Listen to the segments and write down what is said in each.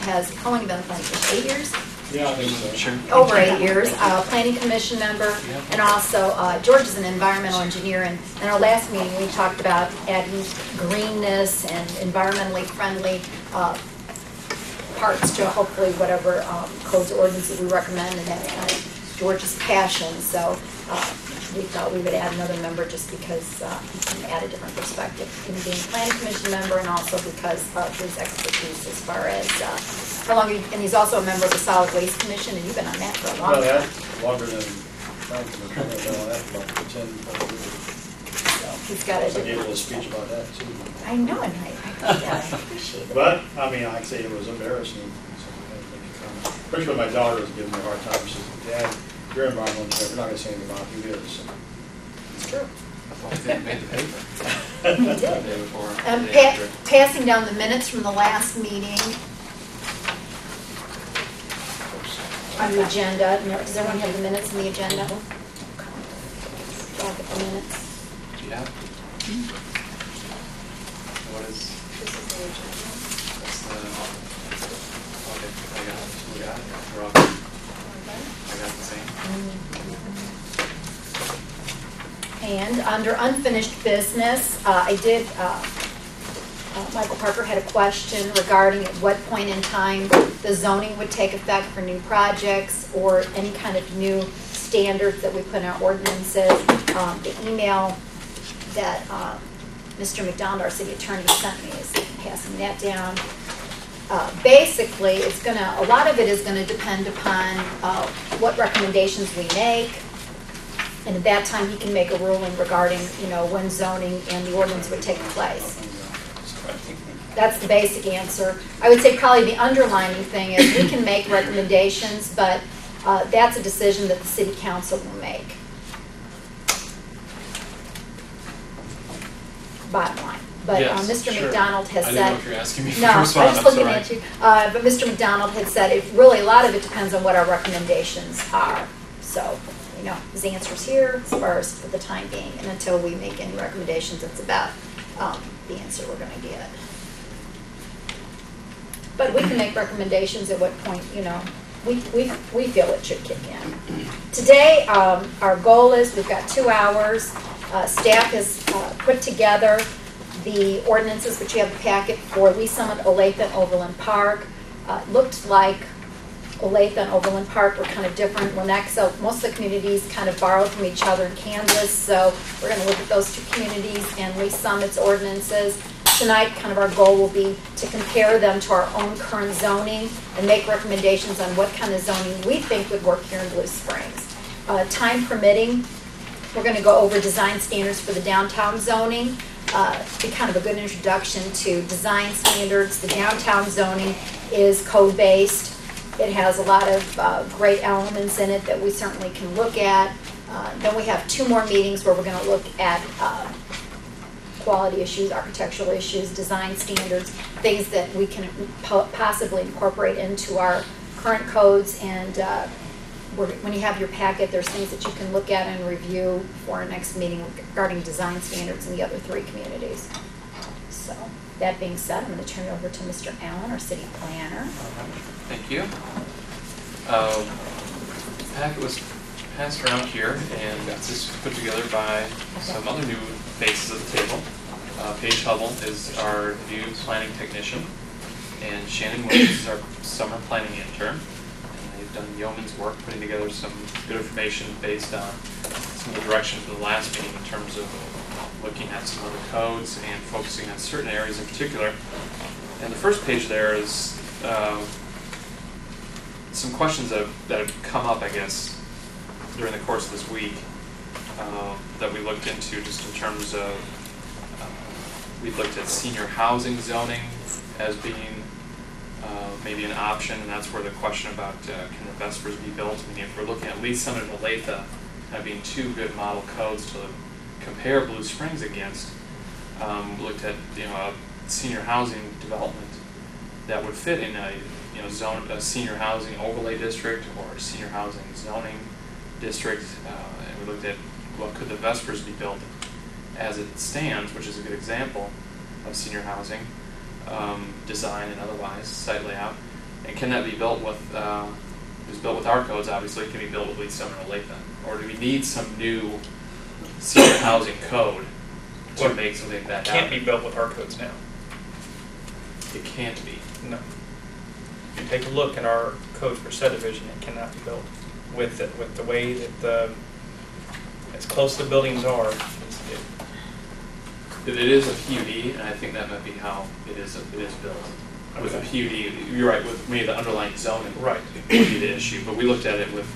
has, how long have you been on the planning commission? 8 years? Yeah, I think so. Sure. Over 8 years, planning commission member, and also George is an environmental engineer. And in our last meeting, we talked about adding greenness and environmentally friendly parts to hopefully whatever codes or ordinances we recommend, and that's kind of George's passion. So we thought we would add another member just because he can add a different perspective in being a planning commission member, and also because of his expertise as far as how long, and he's also a member of the Solid Waste Commission, and you've been on that for a long Well, time. that's longer than planning commission. I've been on that for like 10 years. So he's got I a gave a little different, speech about that too. I know, and I appreciate it. But, I mean, I'd say it was embarrassing. Pretty sure my daughter was giving me a hard time. She said, Dad, you're environmental engineer. We're not going to say anything about it. You is. It's true. I think it made the paper. He The did. day before. Um, the day after. Passing down the minutes from the last meeting on the agenda. Does everyone have the minutes in the agenda? Look at the minutes. Do you have? What is, This is the agenda. what's the, okay, I got it. We got it. We're all good. I got the same. And under unfinished business, I did, Michael Parker had a question regarding at what point in time the zoning would take effect for new projects or any kind of new standards that we put in our ordinances. The email that Mr. McDonald, our city attorney, sent me is passing that down. Basically, it's gonna, a lot of it is gonna depend upon what recommendations we make. And at that time, he can make a ruling regarding, when zoning and the ordinance would take place. That's the basic answer. I would say probably the underlining thing is we can make recommendations, but that's a decision that the city council will make. Bottom line. But Yes, Mr. sure. McDonald has I said. didn't know if you're asking me for No, a I response. was looking I'm at sorry. you. But Mr. McDonald had said really a lot of it depends on what our recommendations are. So, his answer's here as far as for the time being, and until we make any recommendations, it's about the answer we're going to get. But we can make recommendations at what point, we feel it should kick in. Today, our goal is we've got 2 hours. Staff has put together the ordinances, which you have a packet for Lee Summit, Olathe, and Overland Park. Looked like Olathe and Overland Park were kind of different. Lenexa, most of the communities kind of borrowed from each other in Kansas, so we're going to look at those two communities and Lee Summit's ordinances. Tonight, kind of our goal will be to compare them to our own current zoning and make recommendations on what kind of zoning we think would work here in Blue Springs. Time permitting, we're going to go over design standards for the downtown zoning. Be kind of a good introduction to design standards. The downtown zoning is code-based. It has a lot of great elements in it that we certainly can look at. Then we have 2 more meetings where we're going to look at quality issues, architectural issues, design standards, things that we can possibly incorporate into our current codes. And when you have your packet, there's things that you can look at and review for our next meeting regarding design standards in the other 3 communities. So that being said, I'm going to turn it over to Mr. Allen, our city planner. Thank you. The packet was passed around here, and it's just put together by some other new faces at the table. Paige Hubble is our new planning technician, and Shannon Williams is our summer planning intern. And they've done yeoman's work putting together some good information based on some of the direction from the last meeting in terms of looking at some other codes and focusing on certain areas in particular. And the first page there is some questions that have come up, I guess, during the course of this week that we looked into just in terms of, we looked at senior housing zoning as being maybe an option, and that's where the question about can the Vespers be built? I mean, if we're looking at Lee Summit and Olathe kind of being 2 good model codes to compare Blue Springs against, we looked at a senior housing development that would fit in a a senior housing overlay district or a senior housing zoning district, and we looked at what could the Vespers be built as it stands, which is a good example of senior housing design and otherwise site layout. And can that be built with, if it's built with our codes, obviously, it can be built with Leeds Summit or Lathan? Or do we need some new senior housing code to Well, make something like that Can't happen? be built with our codes now. It can't be. No. If you take a look at our code for subdivision, it cannot be built with it, with the way that the, as close the buildings are, It is a PUD, and I think that might be how it is built. With a PUD, you're right, with maybe the underlying zoning Right. would be the issue, but we looked at it with,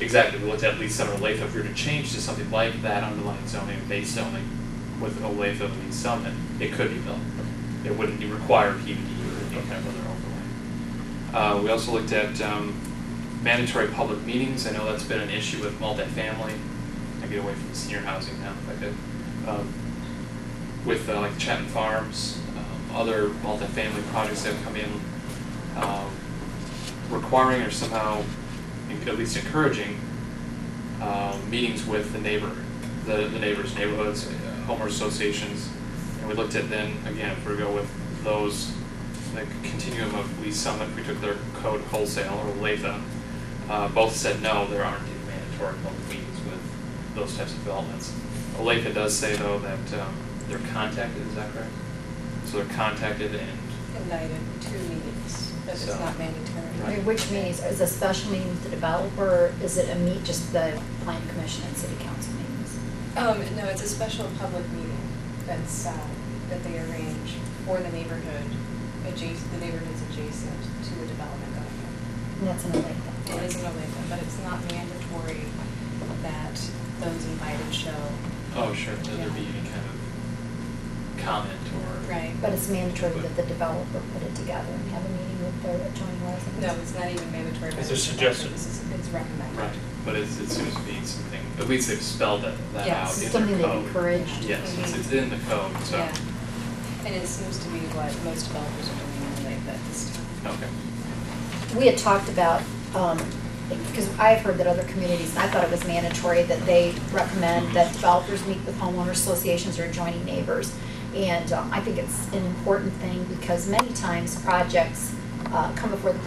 exactly, we looked at Leeds Summit or Lathan. If we were to change to something like that underlying zoning, base zoning, with Olathe and Leeds Summit, it could be built. It wouldn't require PUD or any kind of other overlay. We also looked at mandatory public meetings. I know that's been an issue with multifamily. I get away from the senior housing now if I could. With like Chapman Farms, other multifamily projects that have come in, requiring or somehow at least encouraging meetings with the neighbors, neighborhoods, homeowners associations. And we looked at then, again, if we go with those, the continuum of Leeds Summit, we took their code wholesale, or Olathe, both said no, there aren't any mandatory public meetings with those types of developments. Olathe does say though that they're contacted, is that correct? So they're contacted and Invited to meetings, but it's So- not mandatory. I mean, which meetings, is it a special meeting with the developer, or is it just the plan commission and city council meetings? No, it's a special public meeting that's, that they arrange for the neighborhood, the neighborhoods adjacent to the development going on. And that's in a lake. It is in Olathe, but it's not mandatory that those invited show. oh sure, that there be any kind of comment or Right. But it's mandatory that the developer put it together and have a meeting with their adjoining residents? No, it's not even mandatory. but It's a it's suggestion. It's recommended. right, but it seems to be something. At least they've spelled that Yes. out It's in something their they've code. encouraged. Yes, Mhm. it's in the code. So Yeah. And it seems to be what most developers are doing in Olathe at this time. okay. We had talked about, because I've heard that other communities, and I thought it was mandatory, that they recommend that developers meet with homeowner associations or adjoining neighbors. And I think it's an important thing because many times projects come before the